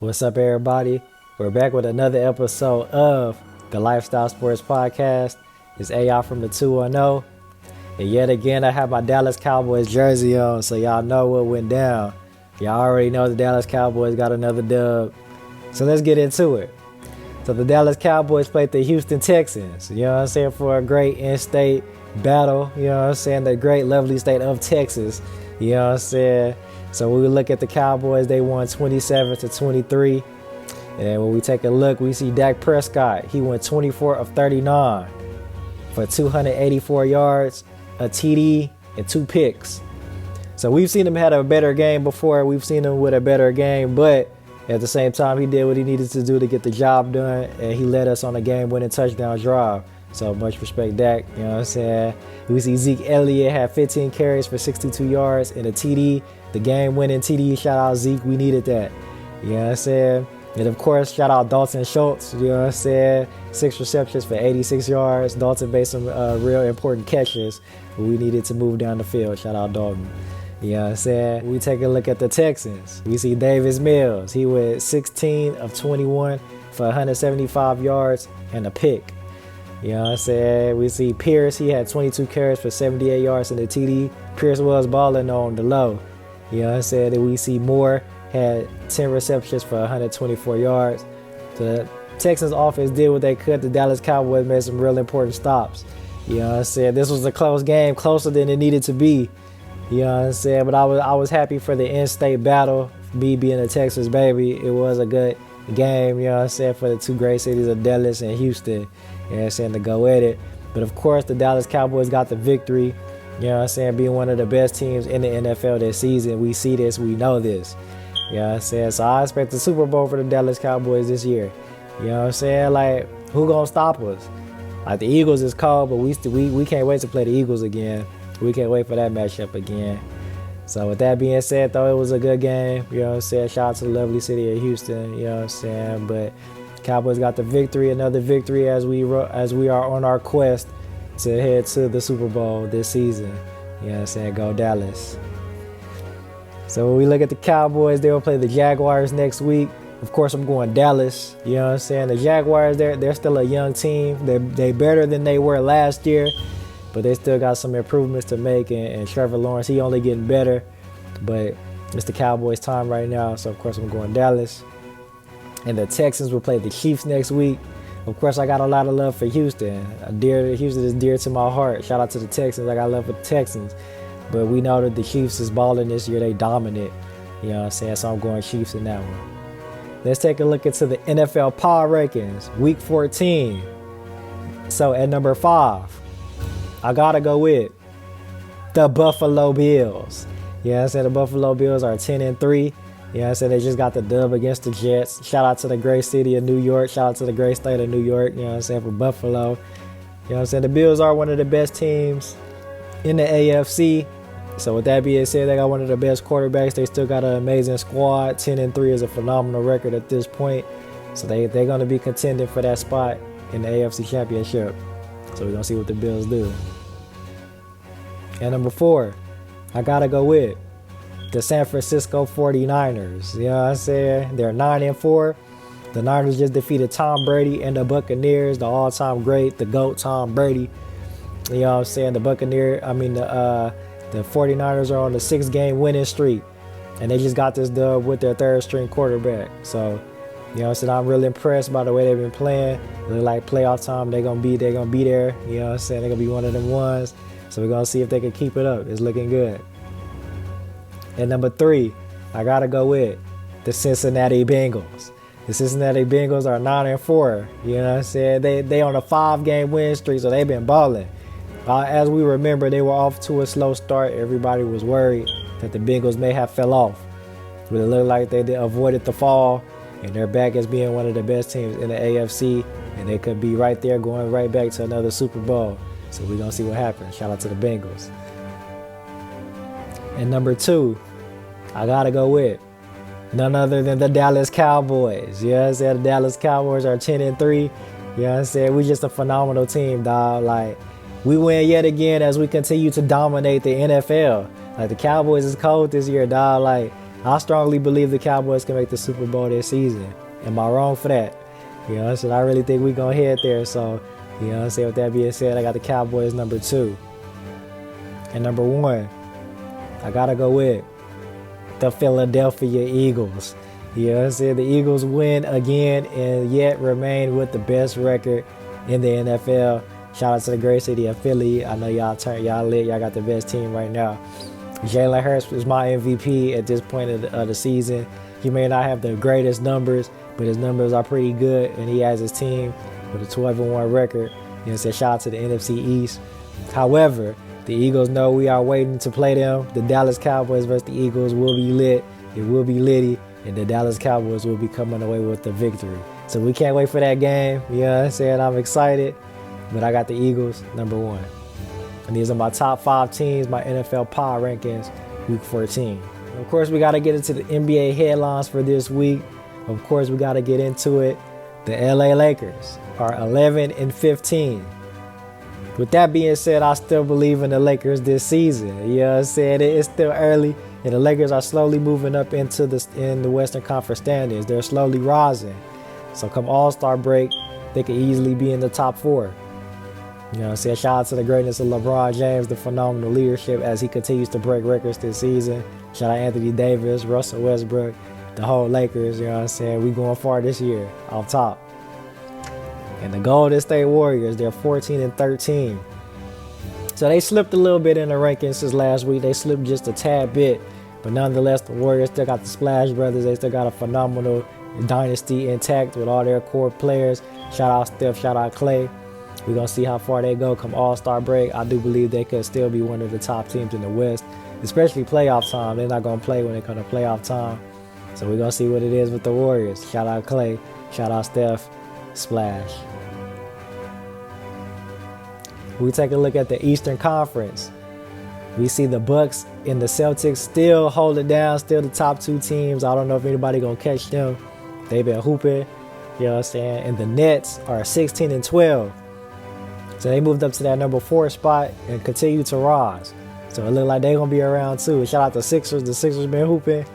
What's up, everybody? We're back with another episode of the Lifestyle Sports Podcast. It's AI from the 210. And yet again, I have my Dallas Cowboys jersey on, so y'all know what went down. Y'all already know the Dallas Cowboys got another dub. So let's get into it. So the Dallas Cowboys played the Houston Texans, you know what I'm saying, for a great in-state battle, you know what I'm saying, the great lovely state of Texas, you know what I'm saying. So when we look at the Cowboys, they won 27-23. And when we take a look, we see Dak Prescott. He went 24 of 39 for 284 yards, a TD, and 2 picks. So we've seen him had a better game before. We've seen him with a better game, but at the same time, he did what he needed to do to get the job done, and he led us on a game-winning touchdown drive. So much respect, Dak. You know what I'm saying? We see Zeke Elliott had 15 carries for 62 yards and a TD. The game-winning TD. Shout out Zeke. We needed that. You know what I'm saying? And of course, shout out Dalton Schultz. You know what I'm saying? 6 receptions for 86 yards. Dalton made some real important catches. We needed to move down the field. Shout out Dalton. You know what I'm saying? We take a look at the Texans. We see Davis Mills. He went 16 of 21 for 175 yards and a pick. You know what I'm saying? We see Pierce. He had 22 carries for 78 yards and a TD. Pierce was balling on the low. You know what I'm saying? And we see Moore had 10 receptions for 124 yards. The Texans offense did what they could. The Dallas Cowboys made some real important stops. You know what I'm saying? This was a close game, closer than it needed to be. You know what I'm saying? But I was happy for the in-state battle. Me being a Texas baby, it was a good game, you know what I'm saying, for the two great cities of Dallas and Houston, you know what I'm saying, to go at it. But of course, the Dallas Cowboys got the victory, you know what I'm saying, being one of the best teams in the NFL this season. We see this, we know this, you know what I'm saying. So I expect the Super Bowl for the Dallas Cowboys this year. You know what I'm saying? Like, who gonna stop us? Like, the Eagles is cold, but we can't wait to play the Eagles again. We can't wait for that matchup again. So with that being said, though, it was a good game. You know what I'm saying? Shout out to the lovely city of Houston. You know what I'm saying? But Cowboys got the victory, another victory as we are on our quest to head to the Super Bowl this season. You know what I'm saying? Go Dallas. So when we look at the Cowboys, they will play the Jaguars next week. Of course, I'm going Dallas. You know what I'm saying? The Jaguars, they're still a young team. They better than they were last year. But they still got some improvements to make, and Trevor Lawrence, he only getting better. But it's the Cowboys' time right now, so of course I'm going Dallas. And the Texans will play the Chiefs next week. Of course, I got a lot of love for Houston. Houston is dear to my heart. Shout out to the Texans. I got love for the Texans. But we know that the Chiefs is balling this year. They dominant. You know what I'm saying? So I'm going Chiefs in that one. Let's take a look into the NFL Power Rankings, Week 14. So at number 5. I gotta go with the Buffalo Bills. You know what I'm saying? The Buffalo Bills are 10-3. You know what I'm saying? They just got the dub against the Jets. Shout out to the great city of New York. Shout out to the great state of New York. You know what I'm saying? For Buffalo. You know what I'm saying? The Bills are one of the best teams in the AFC. So with that being said, they got one of the best quarterbacks. They still got an amazing squad. 10-3 is a phenomenal record at this point. So they're going to be contending for that spot in the AFC Championship. So we're going to see what the Bills do. And number 4, I got to go with the San Francisco 49ers. You know what I'm saying? They're 9-4. The Niners just defeated Tom Brady and the Buccaneers, the all-time great, the GOAT Tom Brady. You know what I'm saying? The 49ers are on the 6-game winning streak. And they just got this dub with their third-string quarterback. So, you know what I'm saying? I'm really impressed by the way they've been playing. Look like playoff time, they're gonna be there. You know what I'm saying? They're gonna be one of them ones. So we're gonna see if they can keep it up. It's looking good. And number 3, I gotta go with the Cincinnati Bengals. The Cincinnati Bengals are 9-4. You know what I'm saying? They on a 5-game win streak, so they've been balling. As we remember, they were off to a slow start. Everybody was worried that the Bengals may have fell off. But it looked like they avoided the fall. And they're back as being one of the best teams in the AFC. And they could be right there going right back to another Super Bowl. So we're going to see what happens. Shout out to the Bengals. And number 2, I got to go with none other than the Dallas Cowboys. You know what I'm saying? The Dallas Cowboys are 10-3. You know what I'm saying? We just a phenomenal team, dog. Like, we win yet again as we continue to dominate the NFL. Like, the Cowboys is cold this year, dog. Like, I strongly believe the Cowboys can make the Super Bowl this season. Am I wrong for that? You know what I'm saying? I really think we're going to head there. So, you know what I'm saying? With that being said, I got the Cowboys number 2. And number 1, I got to go with the Philadelphia Eagles. You know what I'm saying? The Eagles win again and yet remain with the best record in the NFL. Shout out to the great city of Philly. I know y'all lit. Y'all got the best team right now. Jalen Hurts is my MVP at this point of the season. He may not have the greatest numbers, but his numbers are pretty good, and he has his team with a 12-1 record. You know, so shout out to the NFC East. However, the Eagles know we are waiting to play them. The Dallas Cowboys versus the Eagles will be lit. It will be litty, and the Dallas Cowboys will be coming away with the victory. So we can't wait for that game. You know what I'm saying? I'm excited, but I got the Eagles number 1. And these are my top 5 teams, my NFL power rankings, week 14. Of course, we got to get into the NBA headlines for this week. Of course, we got to get into it. The LA Lakers are 11-15. With that being said, I still believe in the Lakers this season. You know what I'm saying? It's still early, and the Lakers are slowly moving up in the Western Conference standings. They're slowly rising. So come All-Star break, they could easily be in the top 4. You know what I'm saying? Shout out to the greatness of LeBron James, the phenomenal leadership as he continues to break records this season. Shout out Anthony Davis, Russell Westbrook, the whole Lakers. You know what I'm saying? We going far this year, off top. And the Golden State Warriors, they're 14-13. So they slipped a little bit in the rankings since last week. They slipped just a tad bit. But nonetheless, the Warriors still got the Splash Brothers. They still got a phenomenal dynasty intact with all their core players. Shout out Steph, shout out Clay. We're going to see how far they go come All-Star break. I do believe they could still be one of the top teams in the West, especially playoff time. They're not going to play when it comes to playoff time. So we're going to see what it is with the Warriors. Shout out Clay. Shout out Steph. Splash. We take a look at the Eastern Conference. We see the Bucks and the Celtics still hold it down, still the top 2 teams. I don't know if anybody going to catch them. They've been hooping. You know what I'm saying? And the Nets are 16-12. So they moved up to that number 4 spot and continue to rise. So it looks like they're going to be around too. Shout out to Sixers. The Sixers been hooping.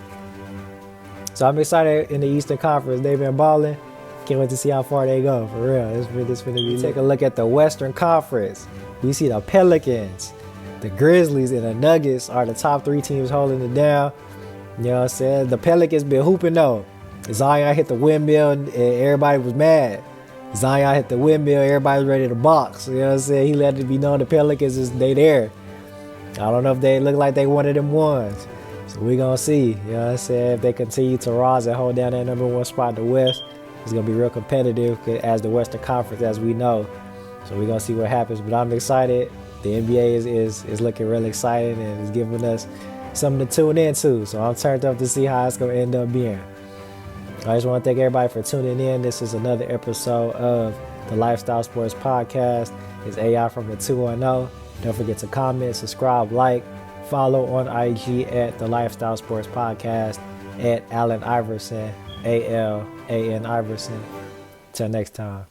So I'm excited in the Eastern Conference. They've been balling. Can't wait to see how far they go. For real. This finna be. Take a look at the Western Conference. We see the Pelicans, the Grizzlies, and the Nuggets are the top 3 teams holding it down. You know what I'm saying? The Pelicans been hooping though. Zion hit the windmill and everybody was mad. Zion hit the windmill, everybody was ready to box. You know what I'm saying? He let it be known the Pelicans they there. I don't know if they look like they one of them ones. So we're going to see. You know what I'm saying? If they continue to rise and hold down that number 1 spot in the West, it's going to be real competitive as the Western Conference, as we know. So we're going to see what happens. But I'm excited. The NBA is looking really exciting and is giving us something to tune into. So I'm turned up to see how it's going to end up being. I just want to thank everybody for tuning in. This is another episode of the Lifestyle Sports Podcast. It's AI from the 210. Don't forget to comment, subscribe, like, follow on IG at the Lifestyle Sports Podcast, at Allen Iverson, ALAN Iverson. Till next time.